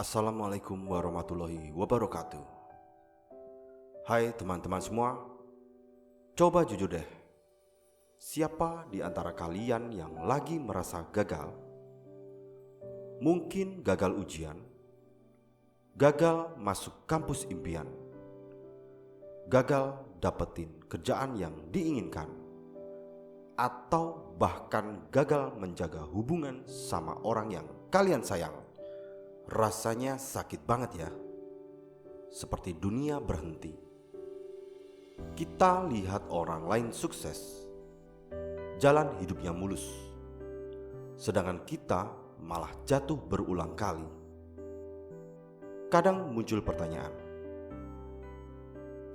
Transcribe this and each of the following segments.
Assalamualaikum warahmatullahi wabarakatuh. Hai teman-teman semua, coba jujur deh. Siapa di antara kalian yang lagi merasa gagal? Mungkin gagal ujian, gagal masuk kampus impian, gagal dapetin kerjaan yang diinginkan, atau bahkan gagal menjaga hubungan sama orang yang kalian sayang. Rasanya sakit banget ya, seperti dunia berhenti. Kita lihat orang lain sukses, jalan hidupnya mulus, sedangkan kita malah jatuh berulang kali. Kadang muncul pertanyaan,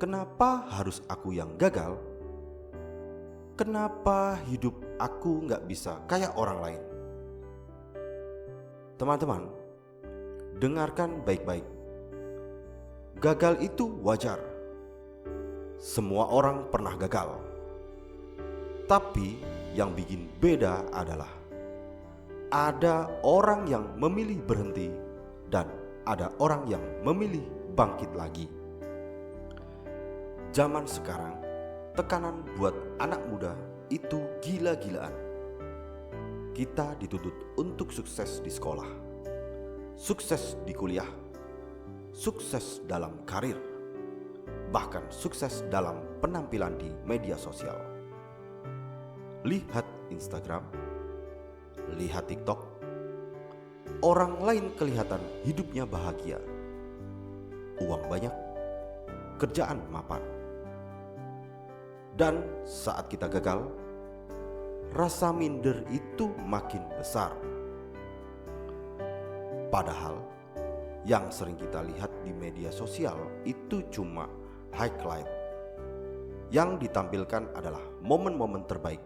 kenapa harus aku yang gagal? Kenapa hidup aku gak bisa kayak orang lain? Teman-teman, dengarkan baik-baik. Gagal itu wajar. Semua orang pernah gagal. Tapi yang bikin beda adalah ada orang yang memilih berhenti dan ada orang yang memilih bangkit lagi. Zaman sekarang, tekanan buat anak muda itu gila-gilaan. Kita dituntut untuk sukses di sekolah, sukses di kuliah, sukses dalam karir, bahkan sukses dalam penampilan di media sosial. Lihat Instagram, lihat TikTok, orang lain kelihatan hidupnya bahagia, uang banyak, kerjaan mapan. Dan saat kita gagal, rasa minder itu makin besar. Padahal yang sering kita lihat di media sosial itu cuma highlight. Yang ditampilkan adalah momen-momen terbaik,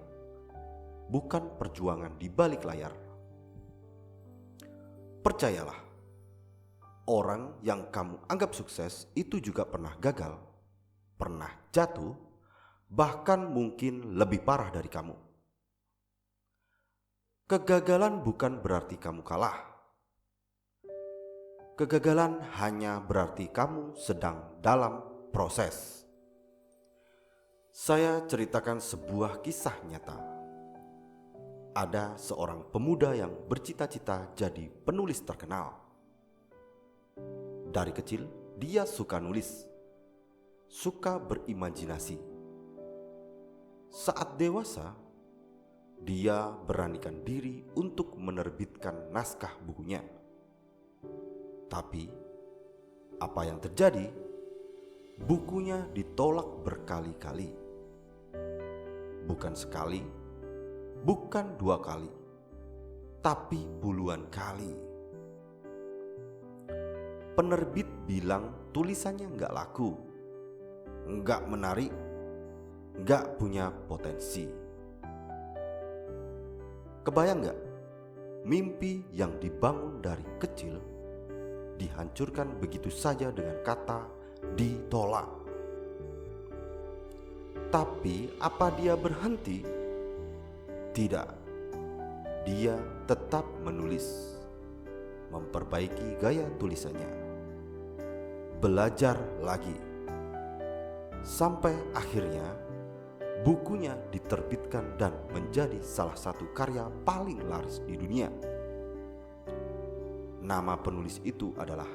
bukan perjuangan di balik layar. Percayalah, orang yang kamu anggap sukses itu juga pernah gagal, pernah jatuh, bahkan mungkin lebih parah dari kamu. Kegagalan bukan berarti kamu kalah. Kegagalan hanya berarti kamu sedang dalam proses. Saya ceritakan sebuah kisah nyata. Ada seorang pemuda yang bercita-cita jadi penulis terkenal. Dari kecil, dia suka nulis, suka berimajinasi. Saat dewasa, dia beranikan diri untuk menerbitkan naskah bukunya. Tapi, apa yang terjadi? Bukunya ditolak berkali-kali. Bukan sekali, bukan dua kali, tapi puluhan kali. Penerbit bilang tulisannya gak laku, gak menarik, gak punya potensi. Kebayang gak? Mimpi yang dibangun dari kecil dihancurkan begitu saja dengan kata ditolak. Tapi apa dia berhenti? Tidak. Dia tetap menulis, memperbaiki gaya tulisannya, belajar lagi, sampai akhirnya bukunya diterbitkan dan menjadi salah satu karya paling laris di dunia. Nama penulis itu adalah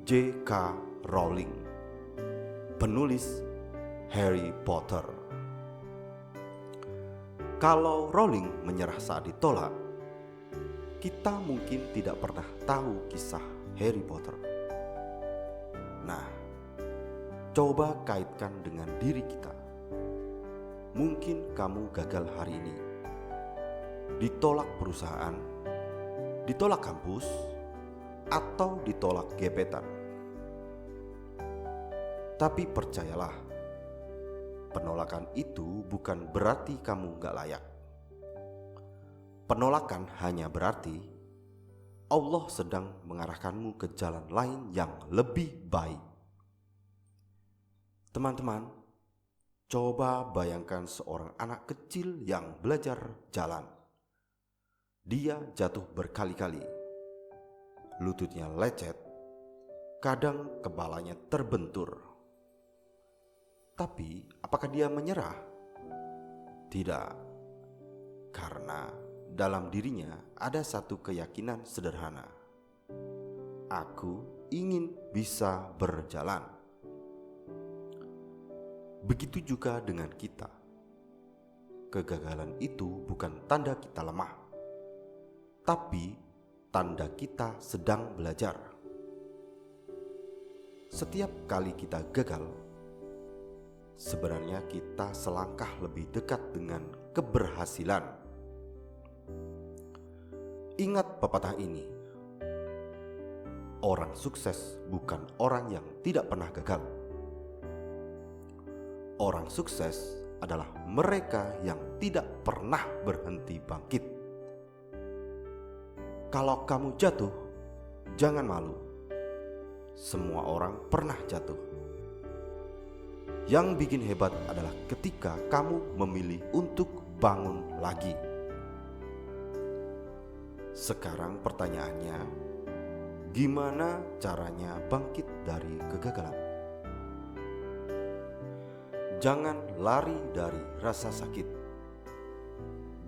J.K. Rowling, penulis Harry Potter. Kalau Rowling menyerah saat ditolak, kita mungkin tidak pernah tahu kisah Harry Potter. Nah, coba kaitkan dengan diri kita. Mungkin kamu gagal hari ini, ditolak perusahaan, ditolak kampus, atau ditolak gebetan. Tapi percayalah, penolakan itu bukan berarti kamu gak layak. Penolakan hanya berarti Allah sedang mengarahkanmu ke jalan lain yang lebih baik. Teman-teman, coba bayangkan seorang anak kecil yang belajar jalan. Dia jatuh berkali-kali, lututnya lecet, Kadang kepalanya terbentur. Tapi apakah dia menyerah? Tidak, karena dalam dirinya ada satu keyakinan sederhana. Aku ingin bisa berjalan. Begitu juga dengan kita. Kegagalan itu bukan tanda kita lemah, tapi tanda kita sedang belajar. Setiap kali kita gagal, sebenarnya kita selangkah lebih dekat dengan keberhasilan. Ingat pepatah ini. Orang sukses bukan orang yang tidak pernah gagal. Orang sukses adalah mereka yang tidak pernah berhenti bangkit. Kalau kamu jatuh, jangan malu. Semua orang pernah jatuh. Yang bikin hebat adalah ketika kamu memilih untuk bangun lagi. Sekarang pertanyaannya, gimana caranya bangkit dari kegagalan? Jangan lari dari rasa sakit.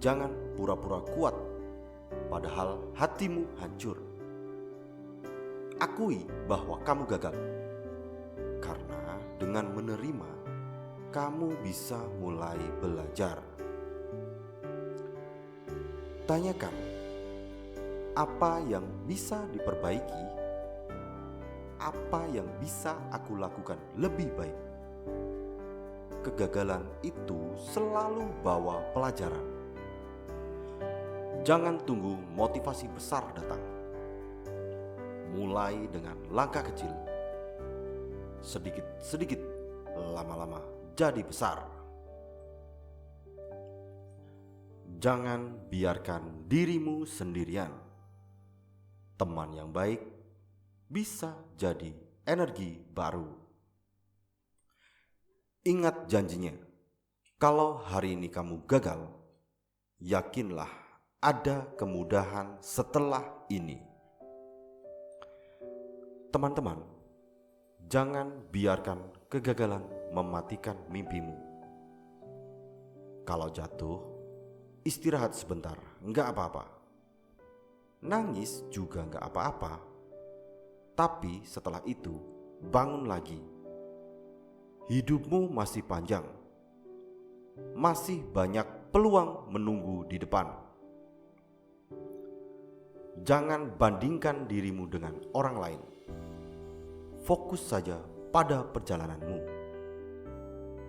Jangan pura-pura kuat, padahal hatimu hancur. Akui bahwa kamu gagal, karena dengan menerima, kamu bisa mulai belajar. Tanyakan, apa yang bisa diperbaiki? Apa yang bisa aku lakukan lebih baik? Kegagalan itu selalu bawa pelajaran. Jangan tunggu motivasi besar datang. Mulai dengan langkah kecil. Sedikit-sedikit, lama-lama jadi besar. Jangan biarkan dirimu sendirian. Teman yang baik bisa jadi energi baru. Ingat janjinya, kalau hari ini kamu gagal, yakinlah ada kemudahan setelah ini. Teman-teman, jangan biarkan kegagalan mematikan mimpimu. Kalau jatuh, istirahat sebentar, enggak apa-apa. Nangis juga enggak apa-apa. Tapi setelah itu, bangun lagi. Hidupmu masih panjang. Masih banyak peluang menunggu di depan. Jangan bandingkan dirimu dengan orang lain. Fokus saja pada perjalananmu.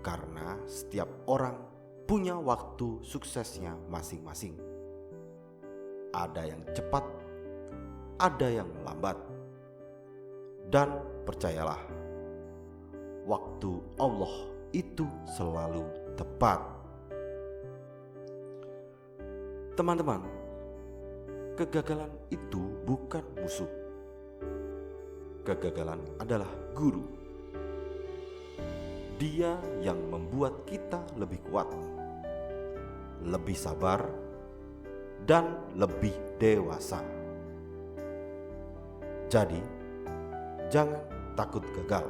Karena setiap orang punya waktu suksesnya masing-masing. Ada yang cepat, ada yang lambat. Dan percayalah, waktu Allah itu selalu tepat. Teman-teman, kegagalan itu bukan musuh. Kegagalan adalah guru. Dia yang membuat kita lebih kuat, lebih sabar, dan lebih dewasa. Jadi, jangan takut gagal.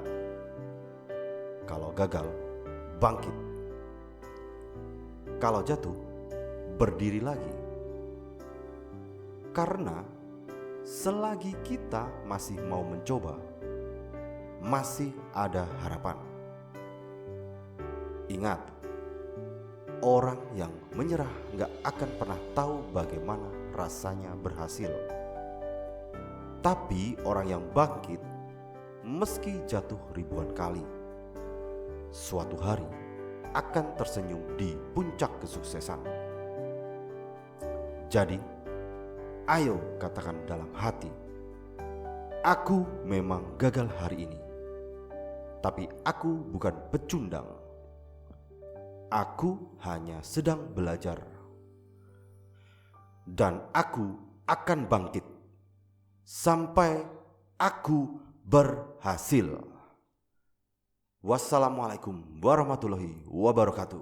Kalau gagal, bangkit. Kalau jatuh, berdiri lagi. Karena selagi kita masih mau mencoba, masih ada harapan. Ingat, orang yang menyerah gak akan pernah tahu bagaimana rasanya berhasil. Tapi orang yang bangkit, meski jatuh ribuan kali, suatu hari akan tersenyum di puncak kesuksesan. Jadi, ayo katakan dalam hati, aku memang gagal hari ini, tapi aku bukan pecundang. Aku hanya sedang belajar. Dan aku akan bangkit sampai aku berhasil. Wassalamualaikum warahmatullahi wabarakatuh.